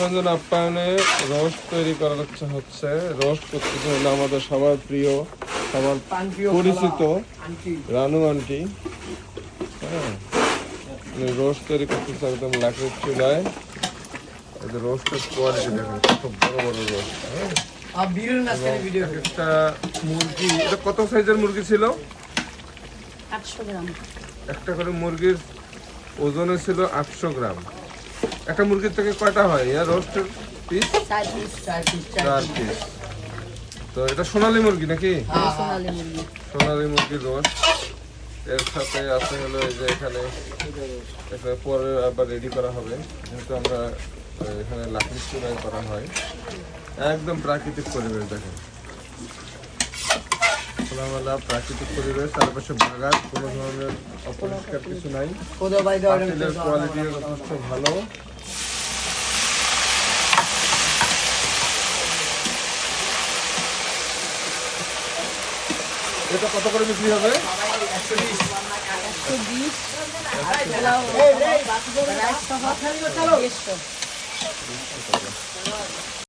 Ranjan আপ্যায়নে roast তৈরি করার হচ্ছে রোস্ট করতে হলে আমাদের সবার প্রিয় সবার পরিচিত রানু আন্টি। হ্যাঁ, রোস্ট তৈরি করতেছে একদম লাকড়ির চুলায়। রোস্টের কোয়ালিটি দেখেন, কত বড় বড় রোস্ট। হ্যাঁ, একটা মুরগি, এটা কত সাইজের মুরগি ছিল? 800 গ্রাম। একটা করে মুরগির ওজনে ছিল 800 গ্রাম। একটা মুরগির থেকে কয়টা হয় রোস্টের পিস? 4 পিস। তো এটা সোনালী মুরগি নাকি? সোনালী মুরগি। সোনালী মুরগির রোস্ট। এর সাথে আছে হলো এই যে এখানে পরে আবার রেডি করা হবে, যেহেতু আমরা এখানে লাকড়ির চুলায় করা হয়। একদম প্রাকৃতিক পরিবেশ দেখেন, খোলামেলা প্রাকৃতিক পরিবেশ, চারপাশে বাগান, কোনো ধরনের অপরিষ্কার কিছু নাই। পাতিলের কোয়ালিটি যথেষ্ট ভালো। এটা কত করে বিক্রি হবে? 120।